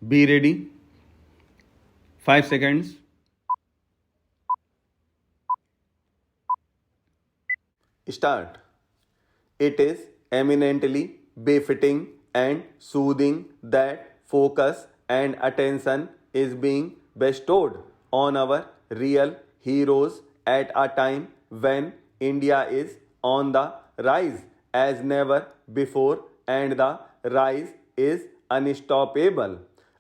Be ready. 5 seconds. Start. It is eminently befitting and soothing that focus and attention is being bestowed on our real heroes at a time when India is on the rise as never before and the rise is unstoppable,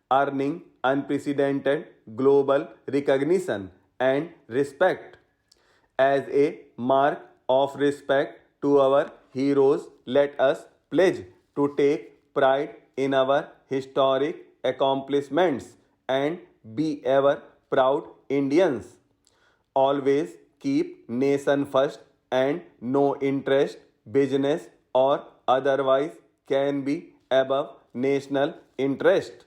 earning unprecedented global recognition and respect. As a mark of respect to our heroes, let us pledge to take pride in our historic accomplishments and be ever proud Indians. Always keep nation first and no interest, business or otherwise can be above national interest.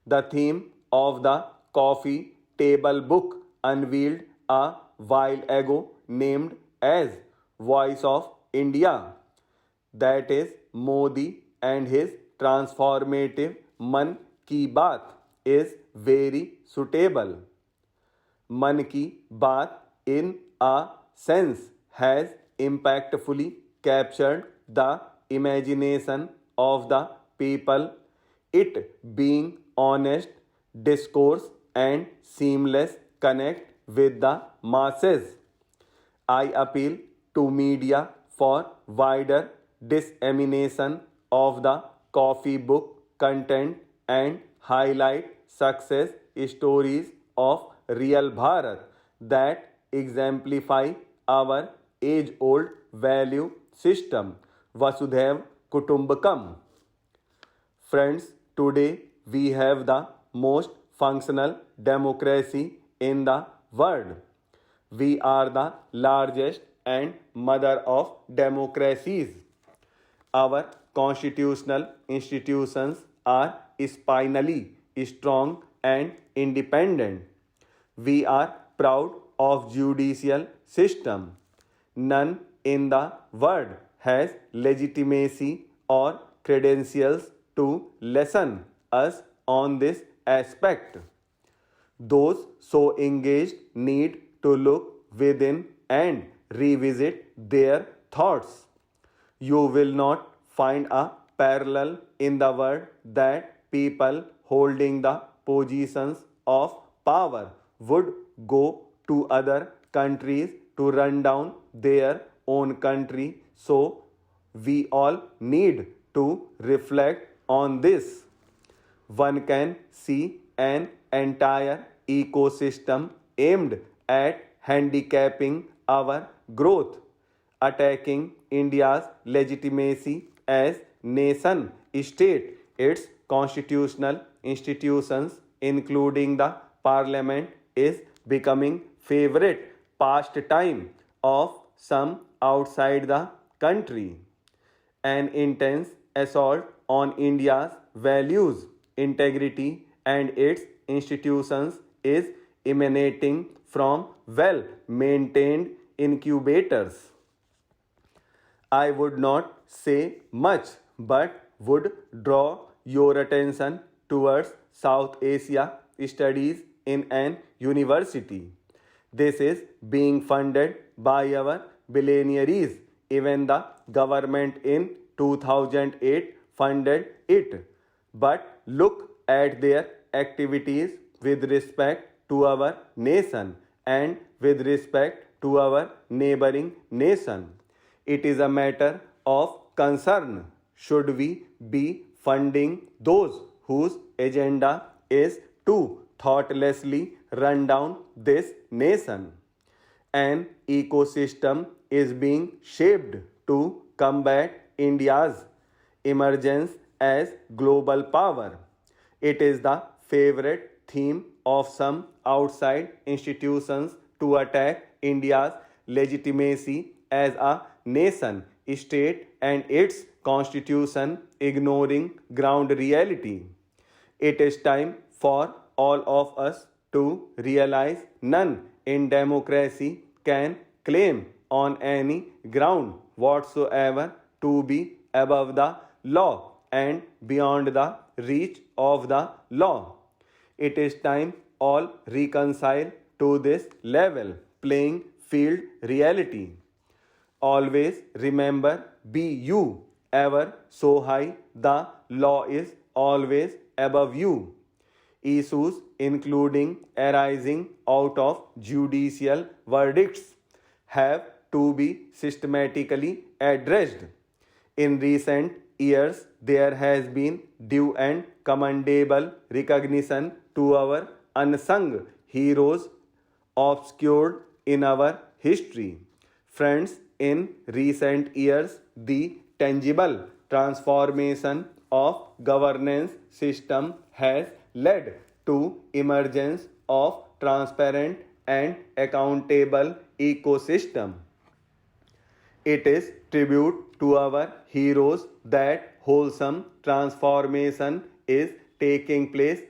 The theme of the coffee table book unveiled a while ago named as Voice of India. That is Modi and his transformative Man Ki Baat is very suitable. Man Ki Baat in a sense has impactfully captured the imagination of the people, it being honest discourse and seamless connect with the masses. I appeal to media for wider dissemination of the coffee book content and highlight success stories of real Bharat that exemplify our age old value system Vasudhaiv Kutumbakam. Friends, today we have the most functional democracy in the world. We are the largest and mother of democracies. Our constitutional institutions are spinally strong and independent. We are proud of judicial system. None in the world has legitimacy or credentials to lesson us on this aspect. Those so engaged need to look within and revisit their thoughts. You will not find a parallel in the world that people holding the positions of power would go to other countries to run down their own country. So, we all need to reflect on this. One can see an entire ecosystem aimed at handicapping our growth, attacking India's legitimacy as nation state, its constitutional institutions, including the parliament, is becoming favorite pastime of some outside the country. An intense assault on India's values, integrity, and its institutions is emanating from well maintained incubators. I would not say much but would draw your attention towards South Asia studies in an university. This is being funded by our billionaires. Even the government in 2008 funded it. But look at their activities with respect to our nation and with respect to our neighboring nation. It is a matter of concern. Should we be funding those whose agenda is to thoughtlessly run down this nation? An ecosystem is being shaped to combat India's emergence as global power. It is the favorite theme of some outside institutions to attack India's legitimacy as a nation state and its constitution, ignoring ground reality. It is time for all of us to realize none in democracy can claim on any ground whatsoever to be above the law and beyond the reach of the law. It is time all reconcile to this level playing field reality. Always remember, be you ever so high, the law is always above you. Issues including arising out of judicial verdicts have to be systematically addressed. In recent years, there has been due and commendable recognition to our unsung heroes obscured in our history. Friends, in recent years, the tangible transformation of governance system has led to emergence of transparent and accountable ecosystem. It is tribute to our heroes that wholesome transformation is taking place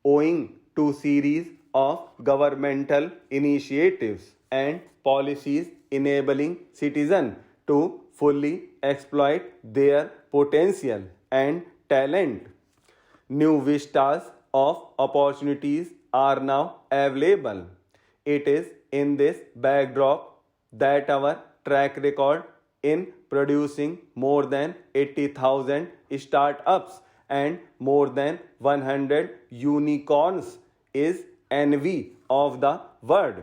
owing to series of governmental initiatives and policies enabling citizens to fully exploit their potential and talent. New vistas of opportunities are now available. It is in this backdrop that our track record in producing more than 80,000 startups and more than 100 unicorns is envy of the world.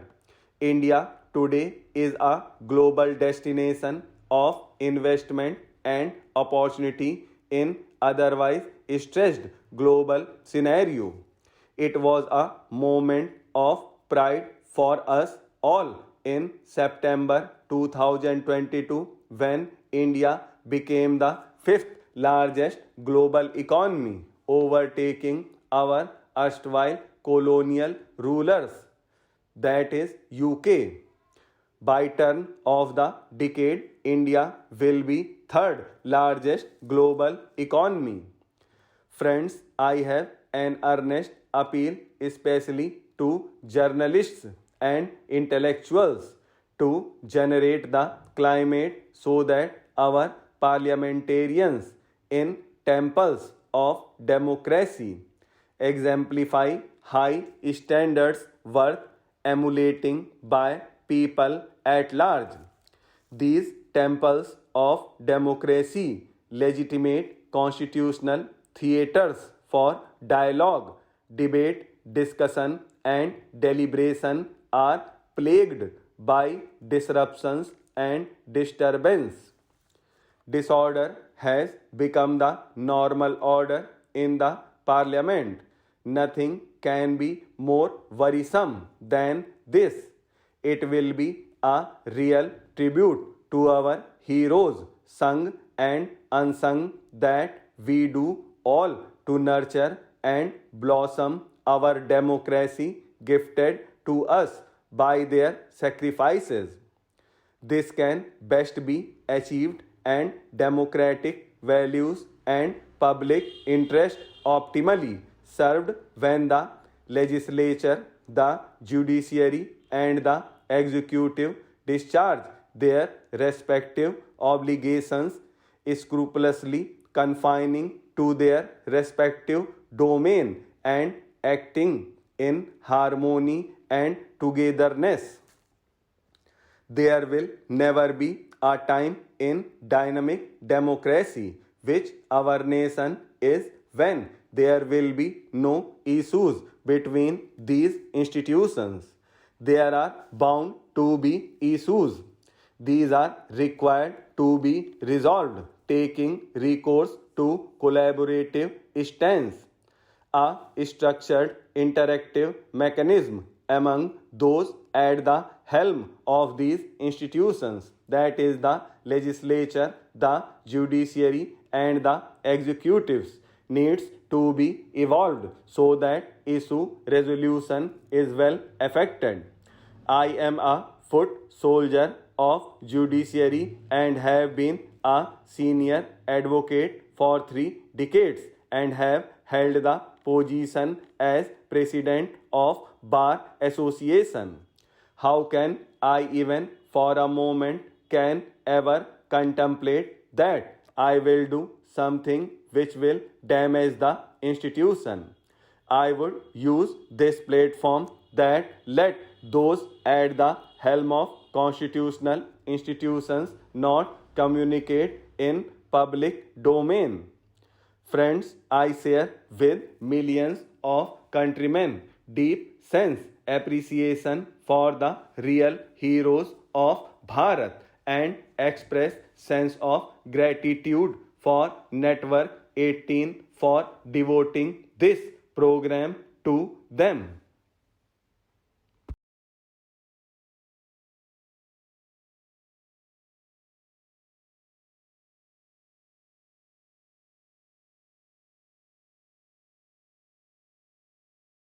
India today is a global destination of investment and opportunity in otherwise stressed global scenario. It was a moment of pride for us all in September 2022 when India became the fifth largest global economy, overtaking our erstwhile colonial rulers, that is UK. By turn of the decade, India will be third largest global economy. Friends, I have an earnest appeal especially to journalists and intellectuals to generate the climate so that our parliamentarians in temples of democracy exemplify high standards worth emulating by people at large. These temples of democracy legitimate constitutional theaters for dialogue, debate, discussion, and deliberation are plagued by disruptions and disturbance. Disorder has become the normal order in the parliament. Nothing can be more worrisome than this. It will be a real tribute to our heroes, sung and unsung, that we do all to nurture and blossom our democracy gifted to us by their sacrifices. This can best be achieved and democratic values and public interest optimally served when the legislature, the judiciary, and the executive discharge their respective obligations scrupulously confining to their respective domain and acting in harmony and togetherness. There will never be a time in dynamic democracy which our nation is when there will be no issues between these institutions. There are bound to be issues. These are required to be resolved, taking recourse to collaborative stance, a structured interactive mechanism among those at the helm of these institutions, that is the legislature, the judiciary, and the executives, needs to be evolved so that issue resolution is well affected. I am a foot soldier of judiciary and have been a senior advocate for 3 decades and have held the position as president of Bar Association. How can I even for a moment can ever contemplate that I will do something which will damage the institution. I would use this platform that let those at the helm of constitutional institutions not communicate in public domain. Friends, I share with millions of countrymen deep sense appreciation for the real heroes of Bharat and express sense of gratitude for Network 18 for devoting this program to them.